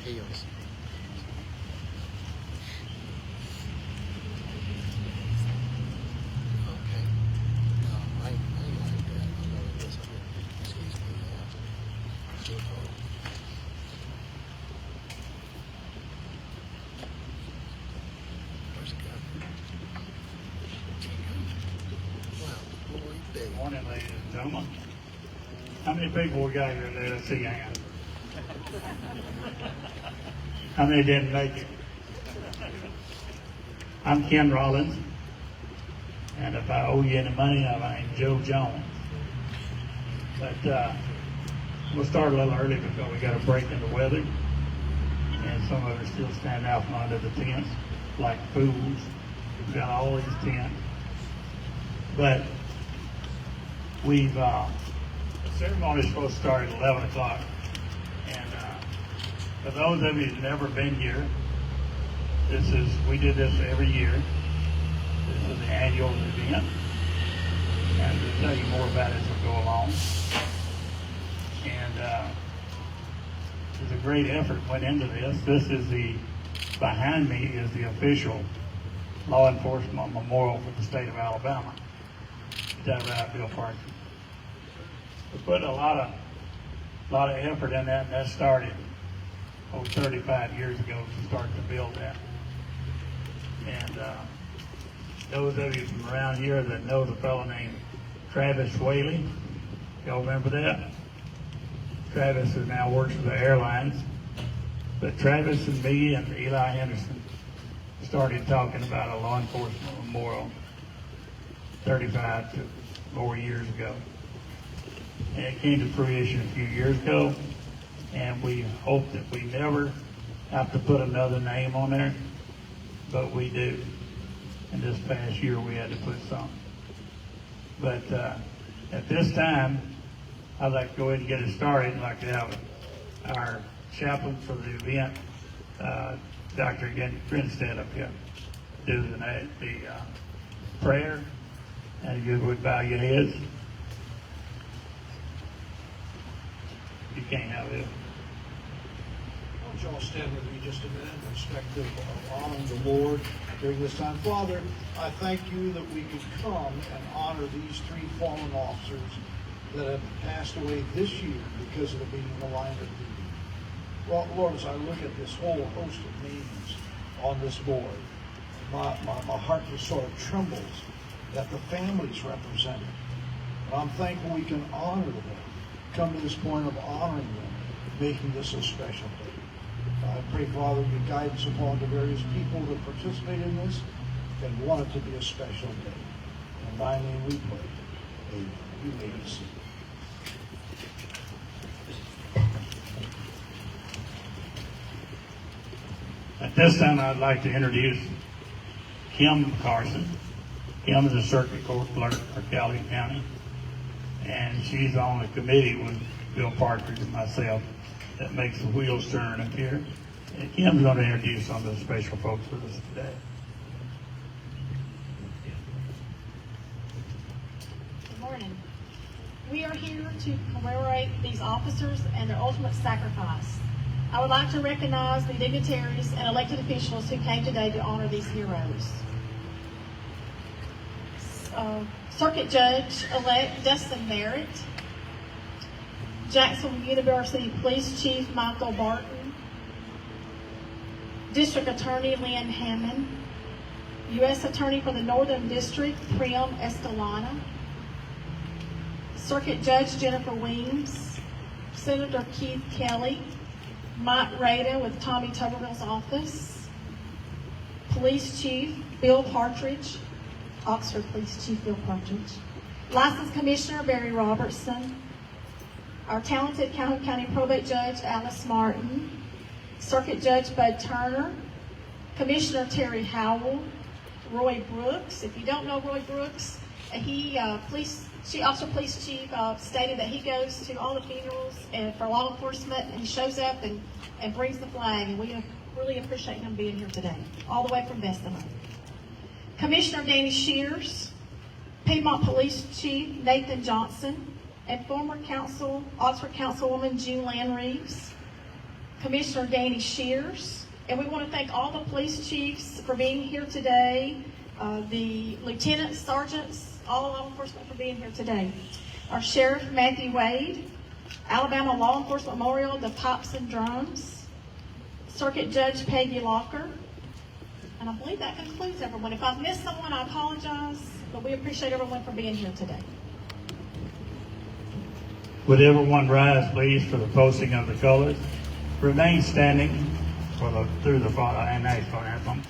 Heels. Okay. No, I like that. I know it is. Excuse me. Where's the gun? Wow, boy, big. Morning, ladies and gentlemen. How many people we got here today? Let's see your hand. How many didn't make it? I'm Ken Rollins, and if I owe you any money, I'm Joe Jones. But we'll start a little early because we got a break in the weather, and some of us still stand out from under the tents like fools. We've got all these tents, but we've the ceremony is supposed to start at 11 o'clock. For those of you who've never been here, we did this every year. This is the annual event. And we'll tell you more about it as we go along. And there's a great effort went into this. Behind me is the official law enforcement memorial for the state of Alabama. Is that right, Bill Parker? We put a lot of effort in that, and that started 35 years ago to start to build that. And those of you from around here that know the fellow named Travis Whaley, y'all remember that? Travis now works for the airlines. But Travis and me and Eli Henderson started talking about a law enforcement memorial 35 to more years ago. And it came to fruition a few years ago. And we hope that we never have to put another name on there, but we do. And this past year we had to put some. But at this time, I'd like to go ahead and get it started. I'd like to have our chaplain for the event, Dr. Grinstead, up here, do the prayer. And if you would bow your heads. You can't have it. Why don't y'all stand with me just a minute in respect of honoring the Lord during this time. Father, I thank you that we could come and honor these three fallen officers that have passed away this year because of them being in the line of duty. Well, Lord, as I look at this whole host of names on this board, my heart just sort of trembles that the families represented. And I'm thankful we can honor them, come to this point of honoring them, making this a special day. I pray, Father, your guidance upon the various people that participate in this and want it to be a special day. In thy name we pray. Amen. You may be seated. At this time, I'd like to introduce Kim Carson. Kim is a circuit court clerk for Cowley County, and she's on the committee with Bill Partridge and myself that makes the wheels turn up here. And Kim's going to introduce some of the special folks with us today. Good morning. We are here to commemorate these officers and their ultimate sacrifice. I would like to recognize the dignitaries and elected officials who came today to honor these heroes. Circuit Judge-elect Dustin Merritt, Jacksonville University Police Chief Michael Barton, District Attorney Lynn Hammond, U.S. Attorney for the Northern District Priam Escalona, Circuit Judge Jennifer Weems, Senator Keith Kelly, Mike Rada with Tommy Tuberville's office, Police Chief Bill Partridge, Oxford Police Chief Bill Partridge, Licensed Commissioner Barry Robertson, our talented Calhoun County Probate Judge Alice Martin, Circuit Judge Bud Turner, Commissioner Terry Howell, Roy Brooks. If you don't know Roy Brooks, Officer Police Chief stated that he goes to all the funerals and for law enforcement, and he shows up and brings the flag, and we really appreciate him being here today, all the way from Bessemer. Commissioner Danny Shears, Piedmont Police Chief Nathan Johnson, and former Oxford Councilwoman June Land Reeves. Commissioner Danny Shears, and we want to thank all the police chiefs for being here today, the lieutenants, sergeants, all law enforcement for being here today. Our Sheriff Matthew Wade, Alabama Law Enforcement Memorial, the Pipes and Drums, Circuit Judge Peggy Locker, and I believe that concludes everyone. If I've missed someone, I apologize, but we appreciate everyone for being here today. Would everyone rise, please, for the posting of the colors? Remain standing through the national anthem.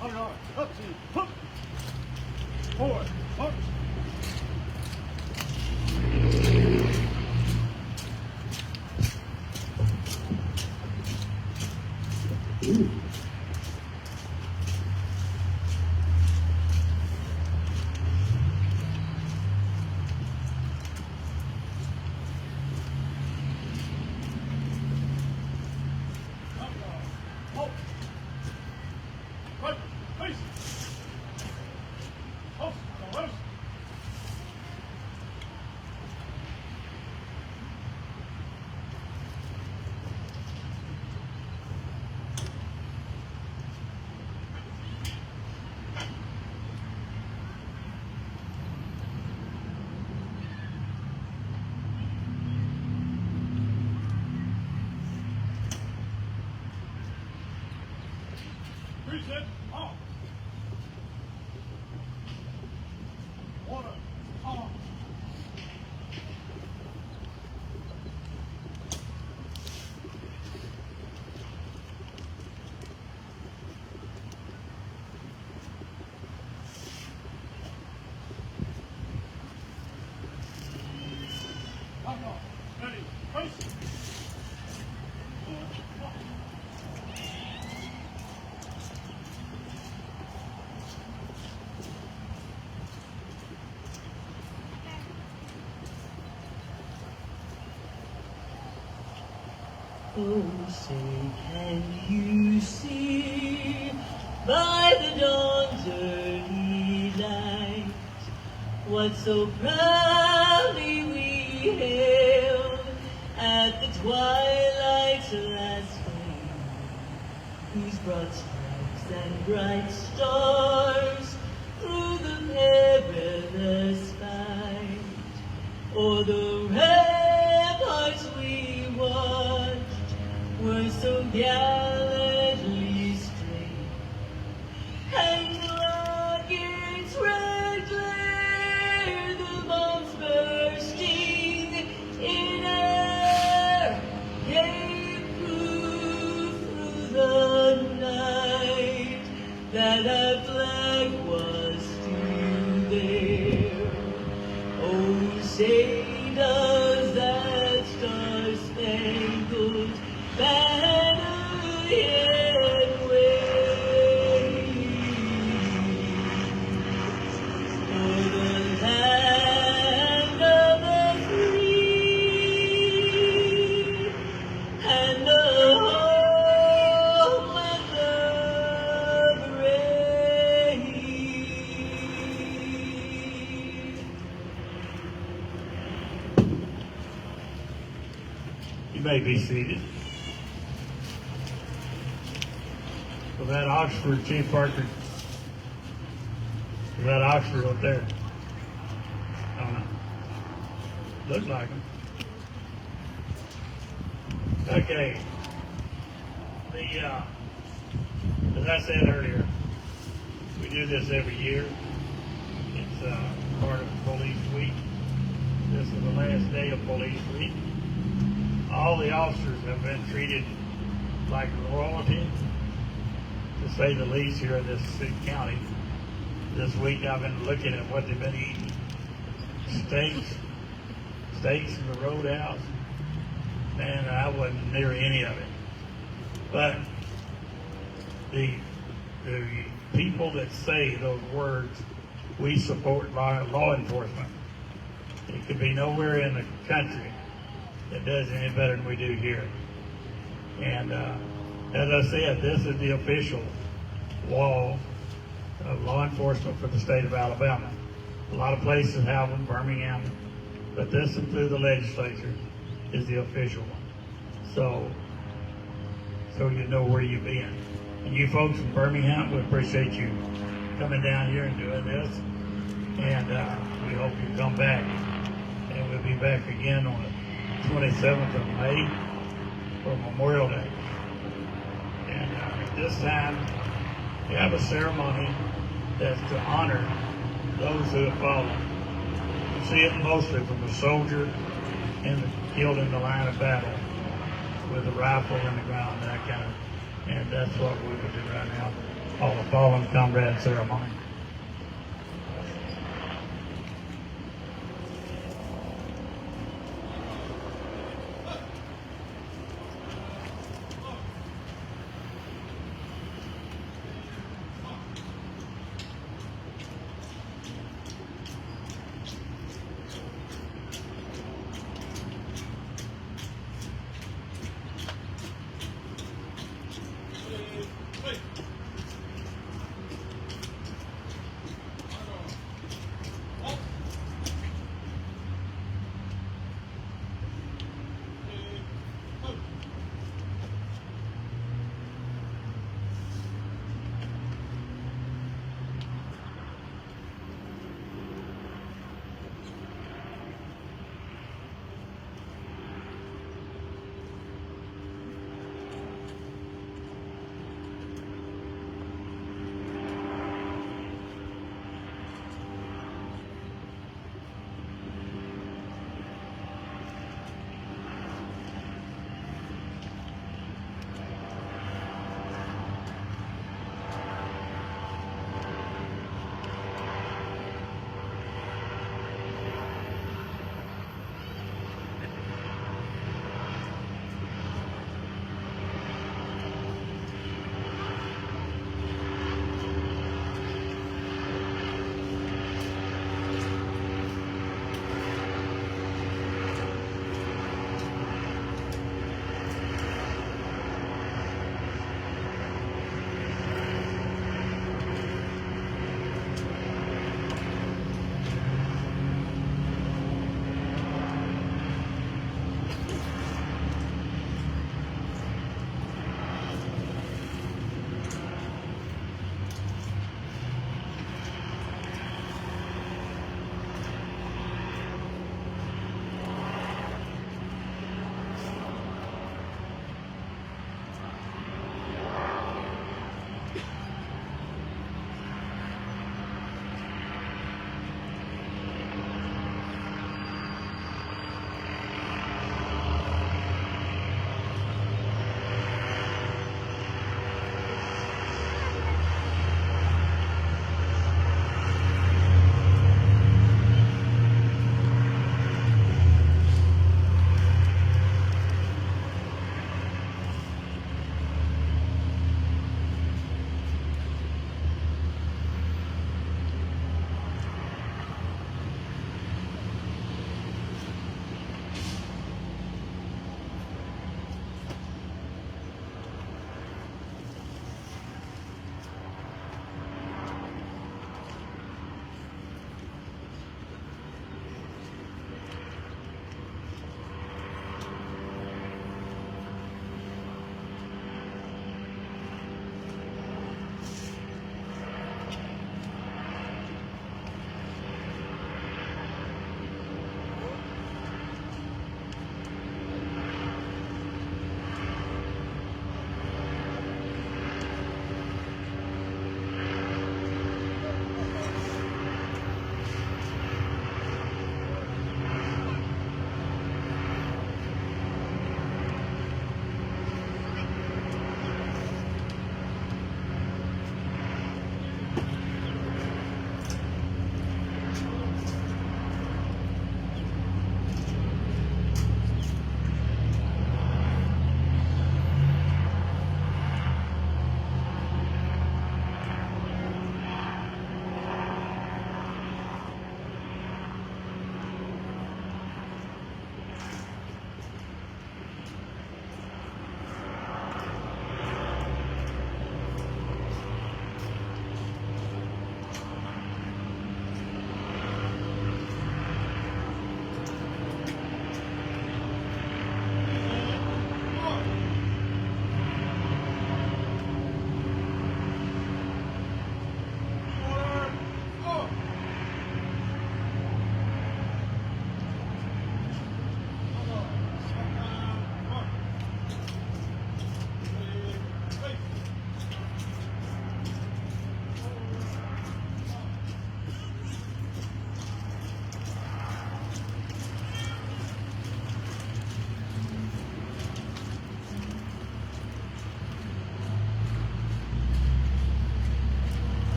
All right, up to, up. Forward, march. Reset, off. Order, off. Ready, face. Oh, say, can you see by the dawn's early light what so proudly we hailed at the twilight's last flame, whose broad stripes and bright stars through the perilous fight o'er the ramparts we watched were so gallantly straight, and rockets red glare, the bombs bursting in air, gave proof through the night that our flag was still there. Oh, say does that star-spangled banner yet wave for the land of the free and the homeland of the brave? You may be seated. Was that Oxford, Chief Parker? Was that Oxford up there? I don't know. Looks like him. Okay. As I said earlier, we do this every year. It's part of Police Week. This is the last day of Police Week. All the officers have been treated like royalty, to say the least, here in this county. this week I've been looking at what they've been eating. Steaks in the roadhouse. Man, I wasn't near any of it. But the people that say those words, we support law enforcement. It could be nowhere in the country that does any better than we do here. And as I said, this is the official wall of law enforcement for the state of Alabama. A lot of places have them, Birmingham, but this is through the legislature is the official one. So you know where you've been. And you folks from Birmingham, we appreciate you coming down here and doing this. And we hope you come back. And we'll be back again on the 27th of May for Memorial Day. And this time, we have a ceremony that's to honor those who have fallen. You see it mostly from the soldier killed in the line of battle with a rifle in the ground, that kind of, and that's what we would do right now, call the fallen comrade ceremony.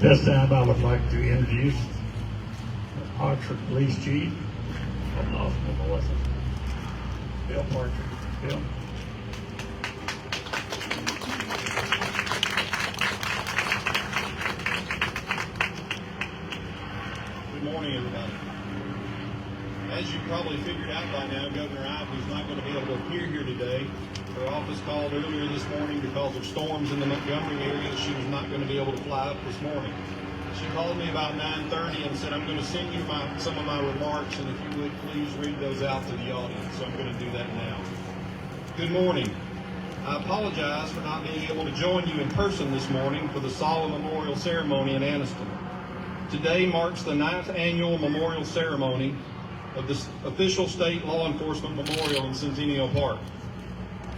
this time, I would like to introduce Hartford Police Chief of Austin, Melissa, Bill Parker. Bill. Good morning, everybody. As you probably figured out by now, Governor Ivey's not going to be able to appear here today. Her office called earlier this morning because of storms in the Montgomery area. She was not going to be able to fly up this morning. She called me about 9:30 and said, I'm going to send you some of my remarks, and if you would, please read those out to the audience. So I'm going to do that now. Good morning. I apologize for not being able to join you in person this morning for the solemn memorial ceremony in Anniston. Today marks the 9th annual memorial ceremony of the official state law enforcement memorial in Centennial Park.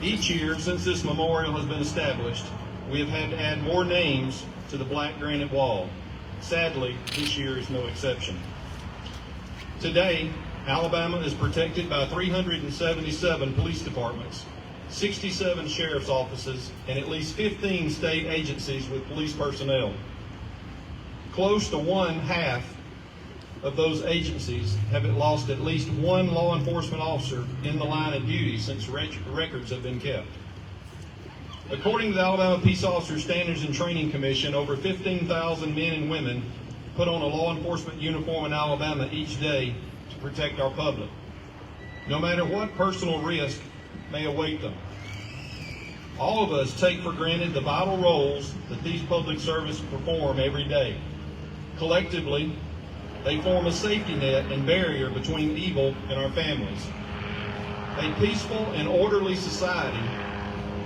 Each year since this memorial has been established, we have had to add more names to the black granite wall. Sadly, this year is no exception. Today, Alabama is protected by 377 police departments, 67 sheriff's offices, and at least 15 state agencies with police personnel. Close to one-half of those agencies have lost at least one law enforcement officer in the line of duty since records have been kept. According to the Alabama Peace Officer Standards and Training Commission, over 15,000 men and women put on a law enforcement uniform in Alabama each day to protect our public, no matter what personal risk may await them. All of us take for granted the vital roles that these public servants perform every day. Collectively, they form a safety net and barrier between evil and our families. A peaceful and orderly society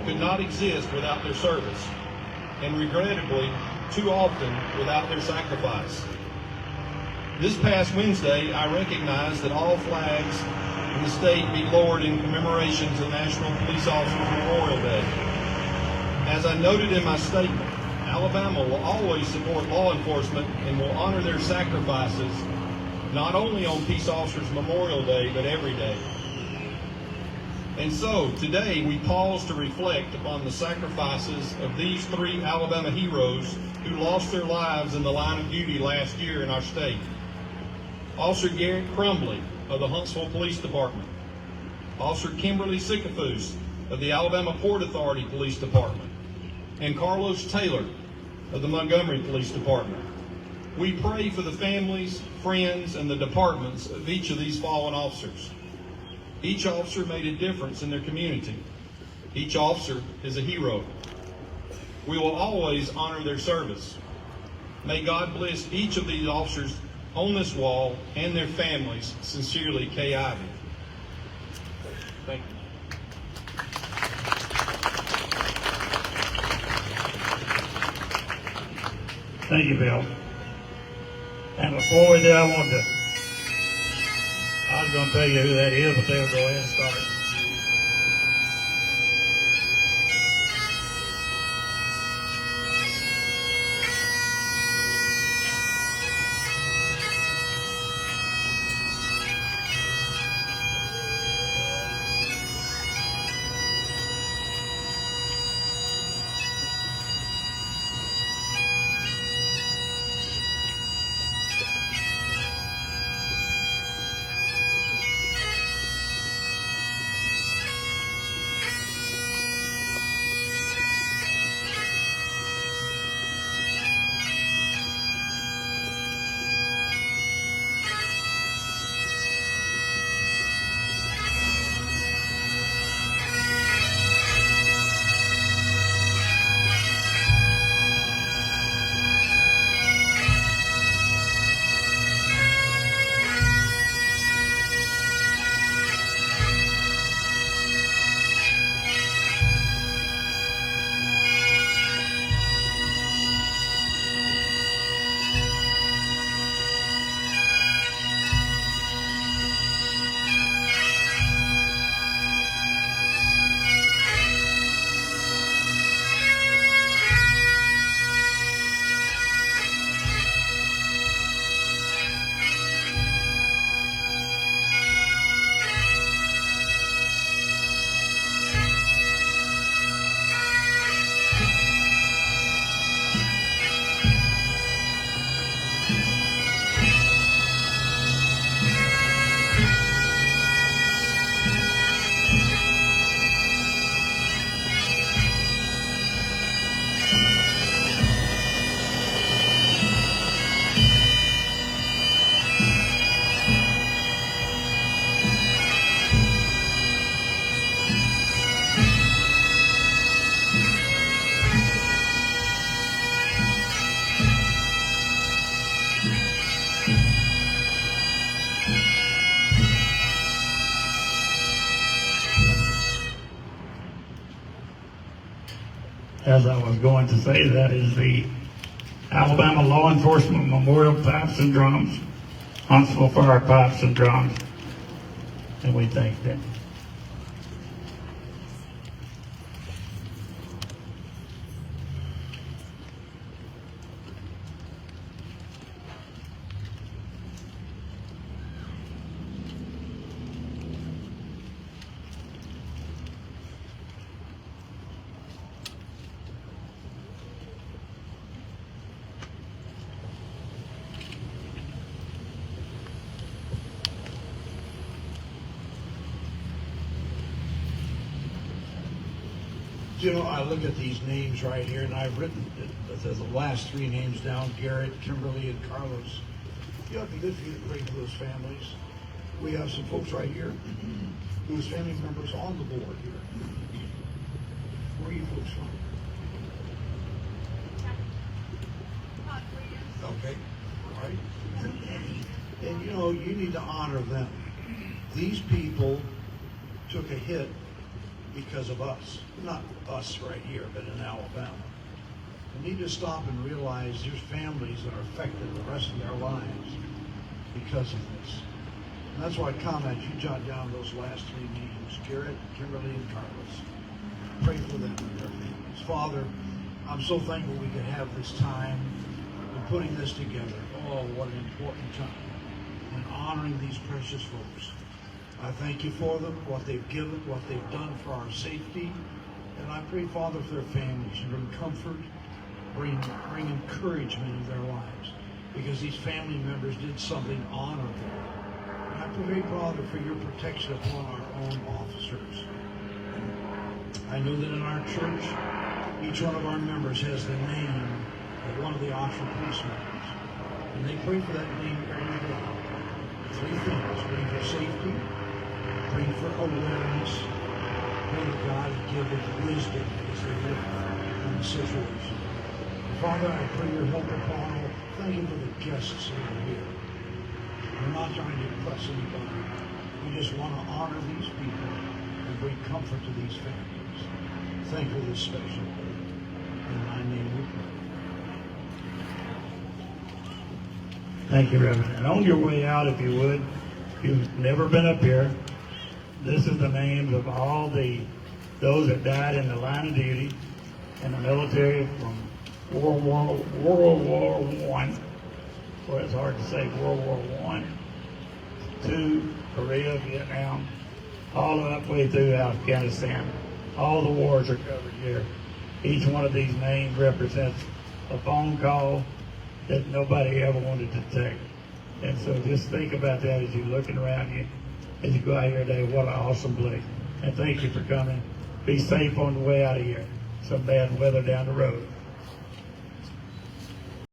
could not exist without their service, and regrettably, too often without their sacrifice. This past Wednesday, I recognized that all flags in the state be lowered in commemoration to National Police Officers Memorial Day. As I noted in my statement, Alabama will always support law enforcement and will honor their sacrifices, not only on Peace Officers Memorial Day, but every day. And so, today, we pause to reflect upon the sacrifices of these three Alabama heroes who lost their lives in the line of duty last year in our state. Officer Garrett Crumbly of the Huntsville Police Department, Officer Kimberly Sycophus of the Alabama Port Authority Police Department, and Carlos Taylor of the Montgomery Police Department. We pray for the families, friends, and the departments of each of these fallen officers. Each officer made a difference in their community. Each officer is a hero. We will always honor their service. May God bless each of these officers on this wall and their families. Sincerely, Kay Ivey. Thank you. Thank you, Bill. And before we do, I was going to tell you who that is, but they'll go ahead and start. as I was going to say, that is the Alabama Law Enforcement Memorial Pipes and Drums, Huntsville Fire Pipes and Drums, and we thank them. You know, I look at these names right here, and I've written the last three names down: Garrett, Kimberly, and Carlos. You know, it'd be good for you to pray for those families. We have some folks right here whose family members on the board here. Where are you folks from? Okay, all right. And you know, you need to honor them. These people took a hit because of us. Not us right here, but in Alabama. We need to stop and realize there's families that are affected the rest of their lives because of this. And that's why I comment, you jot down those last three names: Garrett, Kimberly, and Carlos. Pray for them and their families. Father, I'm so thankful we could have this time in putting this together. Oh, what an important time. And honoring these precious folks. I thank you for them, what they've given, what they've done for our safety. And I pray, Father, for their families. You bring comfort, bring encouragement in their lives, because these family members did something honorable. And I pray, Father, for your protection upon our own officers. I know that in our church, each one of our members has the name of one of the Oxford police members. And they pray for that name every day. Three things: pray for safety, pray for awareness, pray that God would give them wisdom as they live in the situation. Father, I pray your help upon all. Thank you for the guests that are here. We're not trying to impress anybody. We just want to honor these people and bring comfort to these families. Thank you for this special day. In thy name we pray. Thank you, Reverend. And on your way out, if you would, if you've never been up here, this is the names of all those that died in the line of duty in the military from World War I, or it's hard to say, World War I, to Korea, Vietnam, all the way through Afghanistan. All the wars are covered here. Each one of these names represents a phone call that nobody ever wanted to take. And so just think about that as you're looking around you, as you go out here today. What an awesome place. And thank you for coming. Be safe on the way out of here. Some bad weather down the road.